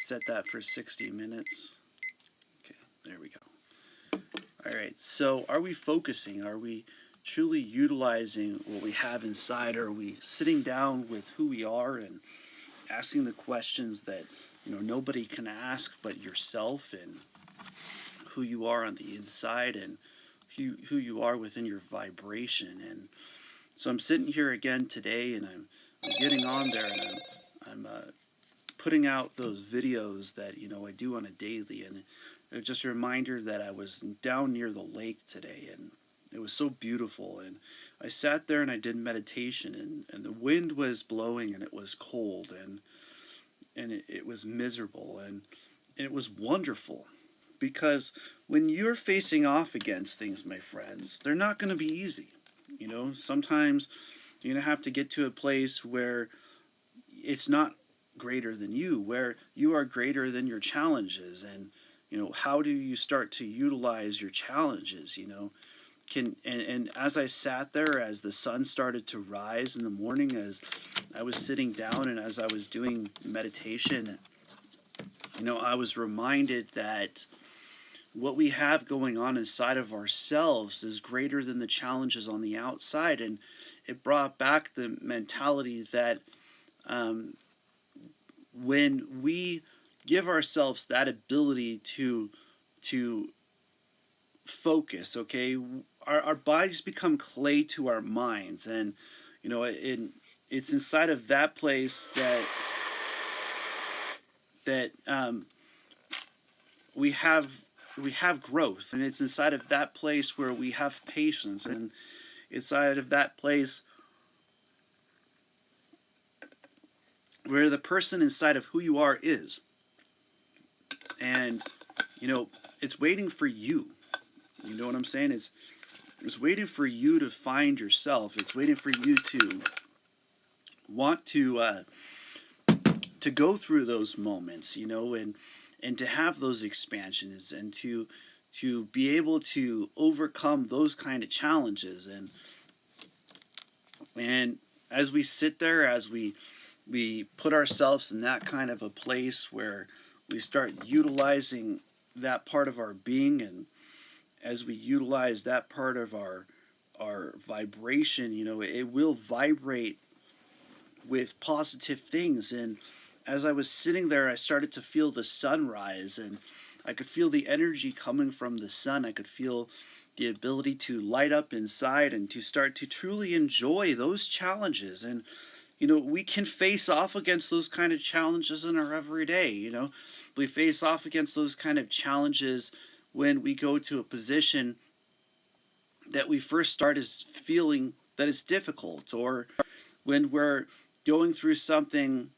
set that for 60 minutes. Okay, there we go. All right, so are we focusing? Are we truly utilizing what we have inside? Are we sitting down with who we are and asking the questions that nobody can ask but yourself, and who you are on the inside, and who you are within your vibration? And so I'm sitting here again today, and I'm getting on there, and I'm putting out those videos that I do on a daily, and it's just a reminder that I was down near the lake today, and it was so beautiful, and I sat there and I did meditation, and the wind was blowing, and it was cold, and it was miserable, and it was wonderful, because when you're facing off against things, my friends, they're not going to be easy. Sometimes you're going to have to get to a place where it's not greater than you, where you are greater than your challenges. And how do you start to utilize your challenges? And as I sat there, as the sun started to rise in the morning, as I was sitting down and as I was doing meditation, I was reminded that what we have going on inside of ourselves is greater than the challenges on the outside. And it brought back the mentality that when we give ourselves that ability to focus, okay, our bodies become clay to our minds, and it's inside of that place that we have growth, and it's inside of that place where we have patience, and inside of that place where the person inside of who you are is. And it's waiting for you. You know what I'm saying? It's waiting for you to find yourself. It's waiting for you to want to go through those moments, and to have those expansions, and to be able to overcome those kind of challenges. And as we sit there, as we put ourselves in that kind of a place where we start utilizing that part of our being, and as we utilize that part of our vibration, it will vibrate with positive things. And as I was sitting there, I started to feel the sunrise, and I could feel the energy coming from the sun. I could feel the ability to light up inside and to start to truly enjoy those challenges. And we can face off against those kind of challenges in our everyday. We face off against those kind of challenges when we go to a position that we first start as feeling that it's difficult, or when we're going through something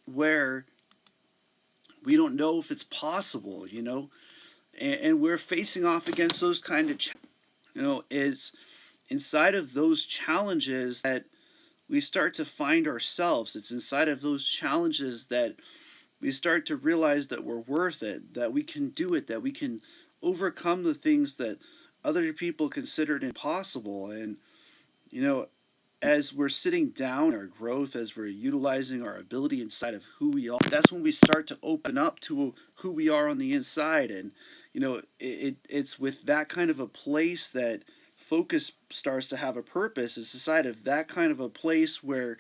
where we don't know if it's possible, and we're facing off against those kind of, it's inside of those challenges that we start to find ourselves. It's inside of those challenges that we start to realize that we're worth it, that we can do it, that we can overcome the things that other people considered impossible. And, as we're sitting down our growth, as we're utilizing our ability inside of who we are, that's when we start to open up to who we are on the inside. And, it's with that kind of a place that focus starts to have a purpose. It's inside of that kind of a place where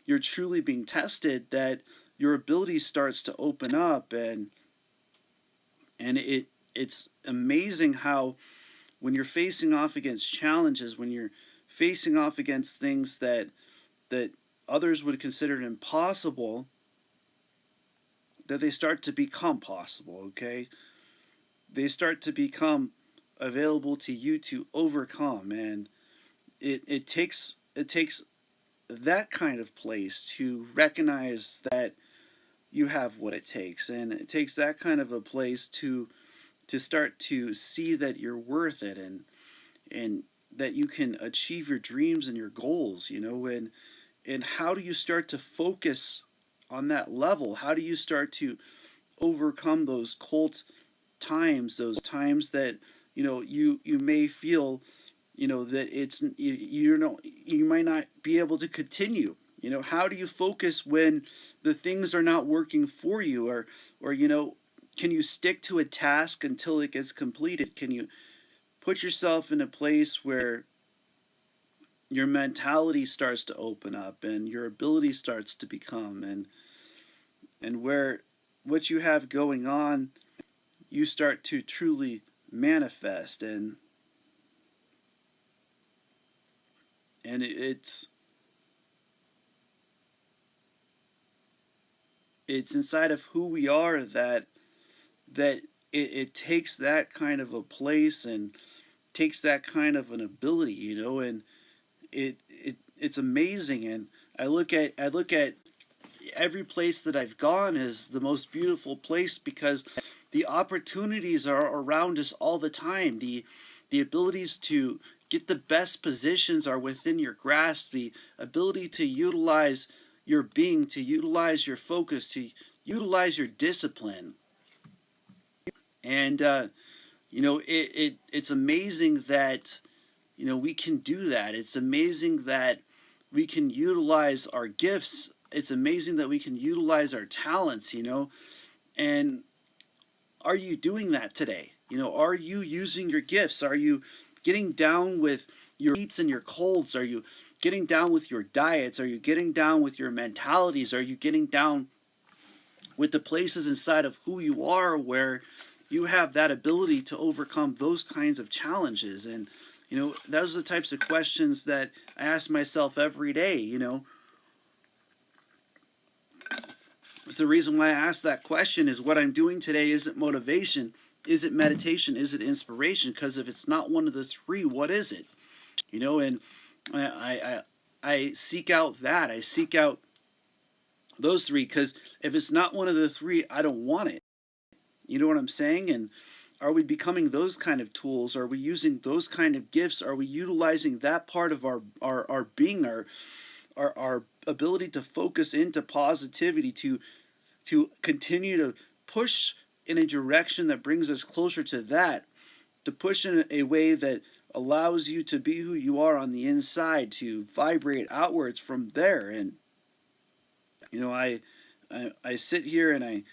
you're truly being tested, that your ability starts to open up. And it's amazing how when you're facing off against challenges, when you're facing off against things that others would consider impossible, that they start to become possible, okay? They start to become available to you to overcome. And it takes that kind of place to recognize that you have what it takes, and it takes that kind of a place to start to see that you're worth it, and that you can achieve your dreams and your goals. And how do you start to focus on that level? How do you start to overcome those cold times, those times that you may feel that you might not be able to continue You know, how do you focus when the things are not working for you? Or can you stick to a task until it gets completed? Can you put yourself in a place where your mentality starts to open up and your ability starts to become, and where what you have going on, you start to truly manifest, and it's inside of who we are that it takes that kind of a place and takes that kind of an ability, and it's amazing. And I look at every place that I've gone as the most beautiful place because the opportunities are around us all the time. The abilities to get the best positions are within your grasp. The ability to utilize your being, to utilize your focus, to utilize your discipline. And it's amazing that we can do that. It's amazing that we can utilize our gifts. It's amazing that we can utilize our talents, and are you doing that today? Are you using your gifts? Are you getting down with your heats and your colds? Are you getting down with your diets? Are you getting down with your mentalities? Are you getting down with the places inside of who you are where you have that ability to overcome those kinds of challenges? And those are the types of questions that I ask myself every day. It's the reason why I ask that question is what I'm doing today isn't motivation. Is it meditation? Is it inspiration? Because if it's not one of the three, what is it? And I seek out that. I seek out those three because if it's not one of the three, I don't want it. You know what I'm saying? And are we becoming those kind of tools? Are we using those kind of gifts? Are we utilizing that part of our being, our ability to focus into positivity, to continue to push in a direction that brings us closer to that, to push in a way that allows you to be who you are on the inside, to vibrate outwards from there. And I sit here and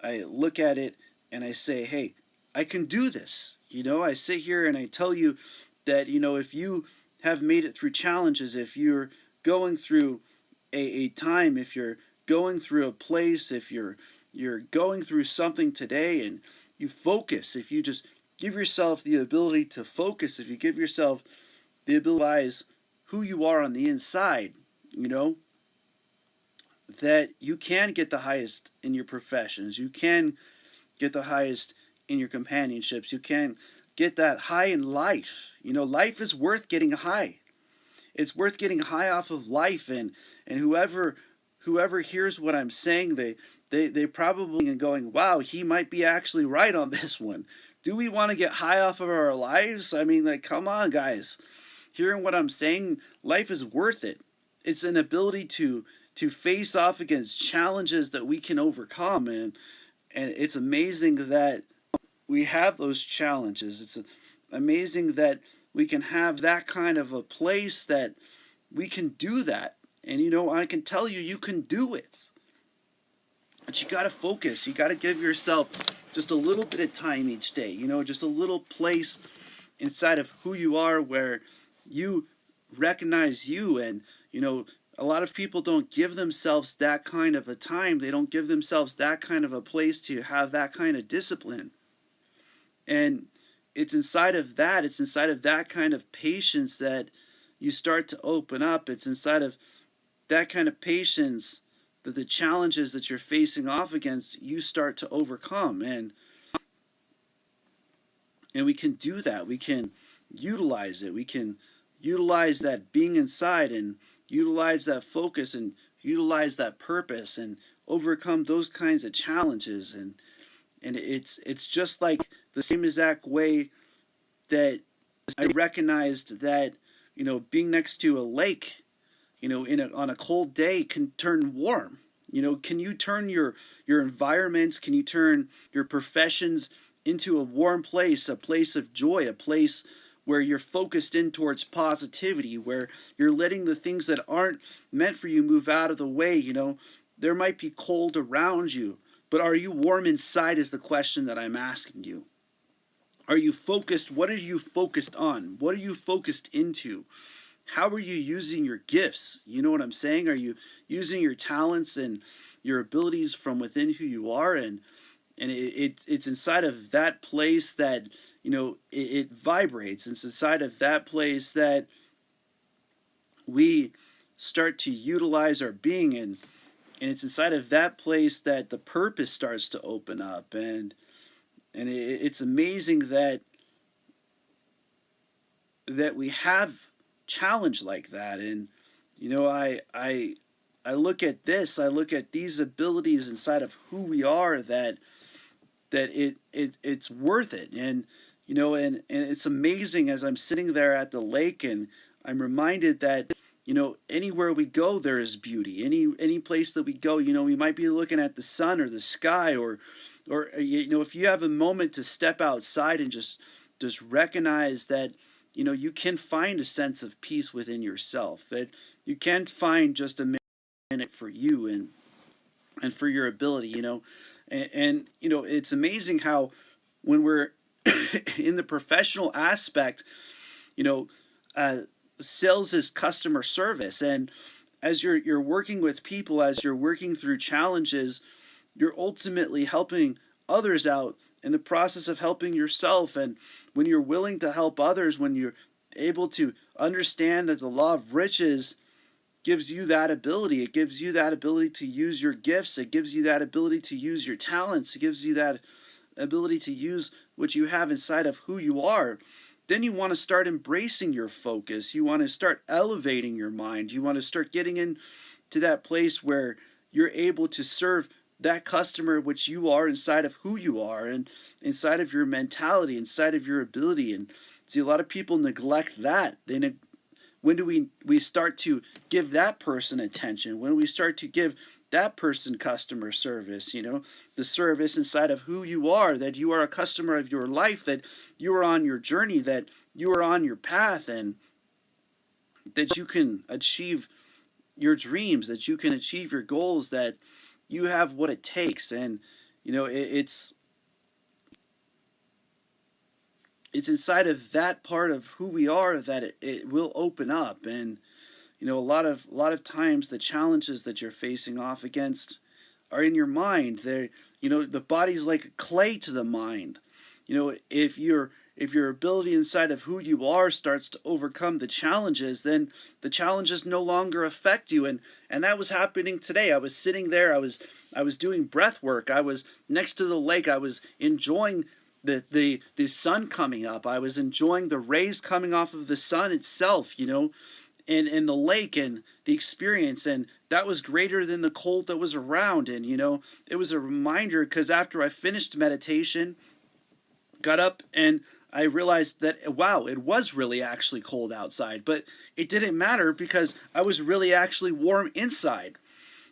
I look at it and I say, hey, I can do this. I sit here and I tell you that if you have made it through challenges, if you're going through a time, if you're going through a place, if you're going through something today and you focus, if you just give yourself the ability to focus, if you give yourself the ability to realize who you are on the inside, that you can get the highest in your professions, you can get the highest in your companionships, you can get that high in life. Life is worth getting high. It's worth getting high off of life, and whoever hears what I'm saying, they probably are going, wow, he might be actually right on this one. Do we want to get high off of our lives? I mean, come on, guys. Hearing what I'm saying, life is worth it. It's an ability to face off against challenges that we can overcome, and it's amazing that we have those challenges. It's amazing that we can have that kind of a place that we can do that. And I can tell you, you can do it. But you got to focus. You got to give yourself just a little bit of time each day. Just a little place inside of who you are where you recognize you. And, a lot of people don't give themselves that kind of a time. They don't give themselves that kind of a place to have that kind of discipline. And it's inside of that kind of patience that you start to open up. It's inside of that kind of patience that the challenges that you're facing off against, you start to overcome. And we can do that. We can utilize it. We can utilize that being inside and utilize that focus and utilize that purpose and overcome those kinds of challenges. And it's just like the same exact way that I recognized that being next to a lake, on a cold day can turn warm. Can you turn your environments, can you turn your professions into a warm place, a place of joy, a place where you're focused in towards positivity, where you're letting the things that aren't meant for you move out of the way. There might be cold around you, but are you warm inside is the question that I'm asking you. Are you focused? What are you focused on? What are you focused into? How are you using your gifts? You know what I'm saying? Are you using your talents and your abilities from within who you are? And it's inside of that place that it vibrates. It's inside of that place that we start to utilize our being in, and it's inside of that place that the purpose starts to open up. And it's amazing that we have challenge like that. And I look at this, I look at these abilities inside of who we are, that it's worth it. And and it's amazing as I'm sitting there at the lake, and I'm reminded that anywhere we go there is beauty. Any place that we go, we might be looking at the sun or the sky, or if you have a moment to step outside and just recognize that you can find a sense of peace within yourself, that you can find just a minute for you and for your ability. And it's amazing how when we're in the professional aspect, sales is customer service, and as you're working with people, as you're working through challenges, you're ultimately helping others out in the process of helping yourself. And when you're willing to help others, when you're able to understand that the law of riches gives you that ability, it gives you that ability to use your gifts, it gives you that ability to use your talents, it gives you that ability to use what you have inside of who you are, then you want to start embracing your focus. You want to start elevating your mind. You want to start getting into that place where you're able to serve that customer, which you are inside of who you are, and inside of your mentality, inside of your ability. And see, a lot of people neglect that. When do we start to give that person attention? When do we start to give that person customer service? The service inside of who you are, that you are a customer of your life, that you are on your journey, that you are on your path, and that you can achieve your dreams, that you can achieve your goals, that you have what it takes. And it's inside of that part of who we are that it will open up. And a lot of times the challenges that you're facing off against are in your mind. The body's like clay to the mind. If your ability inside of who you are starts to overcome the challenges, then the challenges no longer affect you. And that was happening today. I was sitting there, I was doing breath work, I was next to the lake, I was enjoying the sun coming up, I was enjoying the rays coming off of the sun itself, and the lake and the experience, and that was greater than the cold that was around. And it was a reminder, because after I finished meditation, got up, and I realized that, wow, it was really actually cold outside, but it didn't matter because I was really actually warm inside.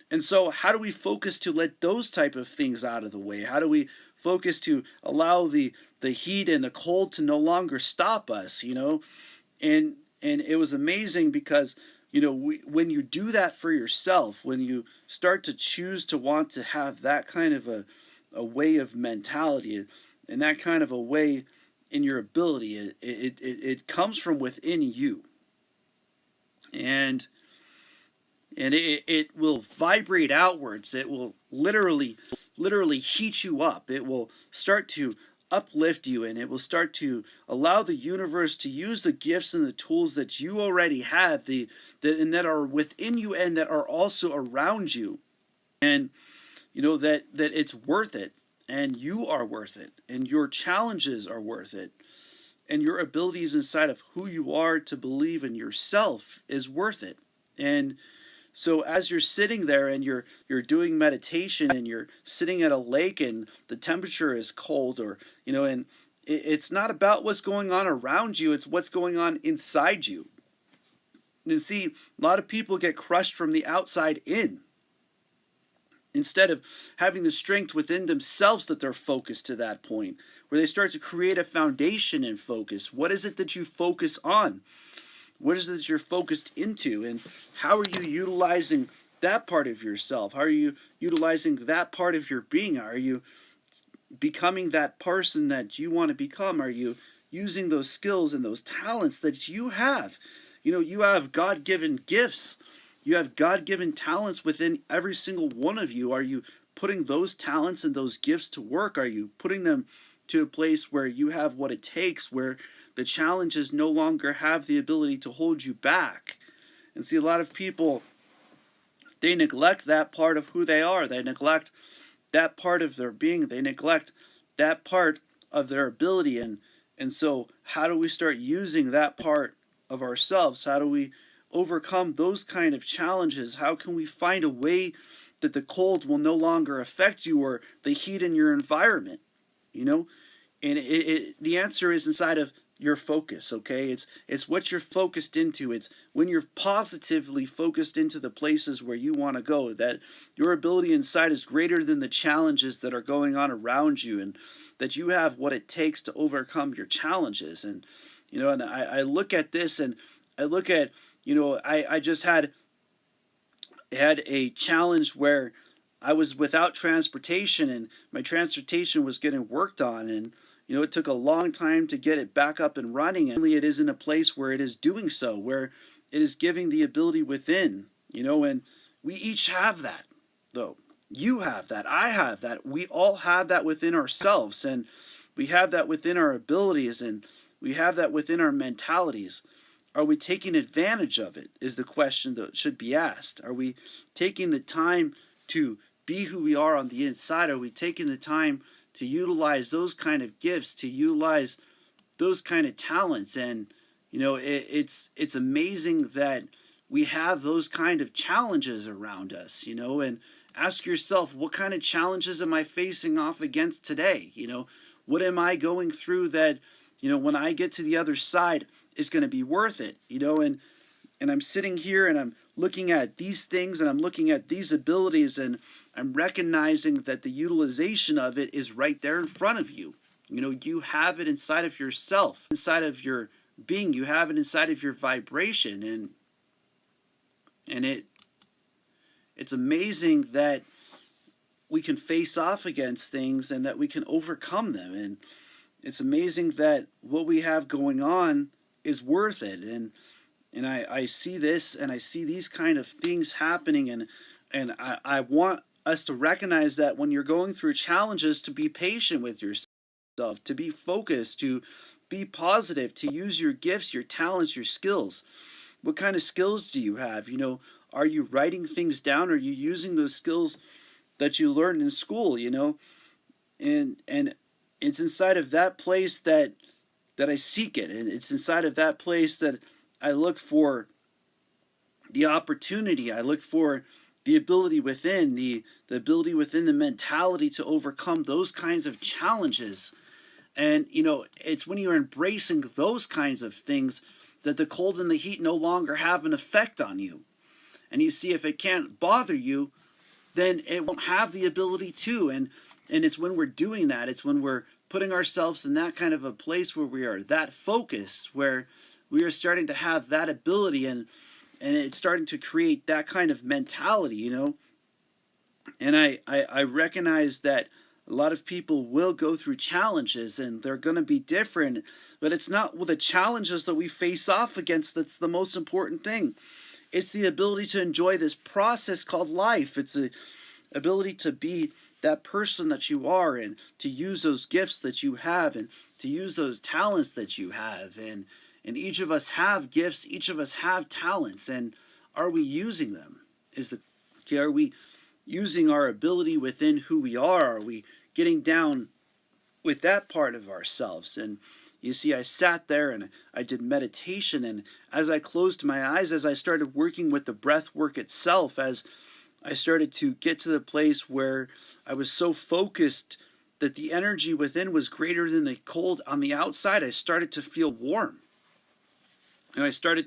And so how do we focus to let those type of things out of the way? How do we focus to allow the heat and the cold to no longer stop us? And it was amazing because when you do that for yourself, when you start to choose to want to have that kind of a way of mentality, and that kind of a way in your ability, it comes from within you, and it will vibrate outwards. It will literally heat you up. It will start to uplift you, and it will start to allow the universe to use the gifts and the tools that you already have, that are within you and that are also around you, and that it's worth it, and you are worth it, and your challenges are worth it, and your abilities inside of who you are to believe in yourself is worth it. And so as you're sitting there and you're doing meditation, and you're sitting at a lake and the temperature is cold, or and it's not about what's going on around you, it's what's going on inside you. And see, a lot of people get crushed from the outside in, instead of having the strength within themselves that they're focused to that point where they start to create a foundation in focus. What is it that you focus on? What is it that you're focused into? And how are you utilizing that part of yourself? How are you utilizing that part of your being? Are you becoming that person that you want to become? Are you using those skills and those talents that you have? You have God-given gifts. You have God-given talents within every single one of you. Are you putting those talents and those gifts to work? Are you putting them to a place where you have what it takes, where the challenges no longer have the ability to hold you back? And see, a lot of people, they neglect that part of who they are. They neglect that part of their being. They neglect that part of their ability. And so how do we start using that part of ourselves? How do we overcome those kind of challenges? How can we find a way that the cold will no longer affect you, or the heat in your environment? And the answer is inside of your focus. Okay, it's what you're focused into. It's when you're positively focused into the places where you want to go, that your ability inside is greater than the challenges that are going on around you, and that you have what it takes to overcome your challenges. And and I look at this, and I look at, I just had a challenge where I was without transportation, and my transportation was getting worked on, and it took a long time to get it back up and running. And it is in a place where it is doing so, where it is giving the ability within, and we each have that, though. You have that. I have that. We all have that within ourselves, and we have that within our abilities, and we have that within our mentalities. Are we taking advantage of it, is the question that should be asked. Are we taking the time to be who we are on the inside? Are we taking the time to utilize those kind of gifts, to utilize those kind of talents? And it's amazing that we have those kind of challenges around us, and ask yourself, what kind of challenges am I facing off against today? What am I going through that, when I get to the other side, is going to be worth it? And I'm sitting here and I'm looking at these things, and I'm looking at these abilities, and I'm recognizing that the utilization of it is right there in front of you. You have it inside of yourself, inside of your being. You have it inside of your vibration, and it's amazing that we can face off against things and that we can overcome them. And it's amazing that what we have going on is worth it. And I see this, and I see these kind of things happening, and I want us to recognize that when you're going through challenges, to be patient with yourself, to be focused, to be positive, to use your gifts, your talents, your skills. What kind of skills do you have? Are you writing things down? Are you using those skills that you learned in school? And it's inside of that place that I seek it, and it's inside of that place that I look for the opportunity. I look for the ability within, the ability within, the mentality to overcome those kinds of challenges. And it's when you're embracing those kinds of things that the cold and the heat no longer have an effect on you. And you see, if it can't bother you, then it won't have the ability to. And it's when we're doing that, it's when we're putting ourselves in that kind of a place where we are that focused, where we are starting to have that ability, and it's starting to create that kind of mentality, And I recognize that a lot of people will go through challenges, and they're going to be different, but it's not the challenges that we face off against that's the most important thing. It's the ability to enjoy this process called life. It's the ability to be that person that you are, and to use those gifts that you have, and to use those talents that you have. And each of us have gifts, each of us have talents, and are we using them? Are we using our ability within who we are? Are we getting down with that part of ourselves? And you see, I sat there and I did meditation, and as I closed my eyes, as I started working with the breath work itself, as I started to get to the place where I was so focused that the energy within was greater than the cold on the outside, I started to feel warm. And I started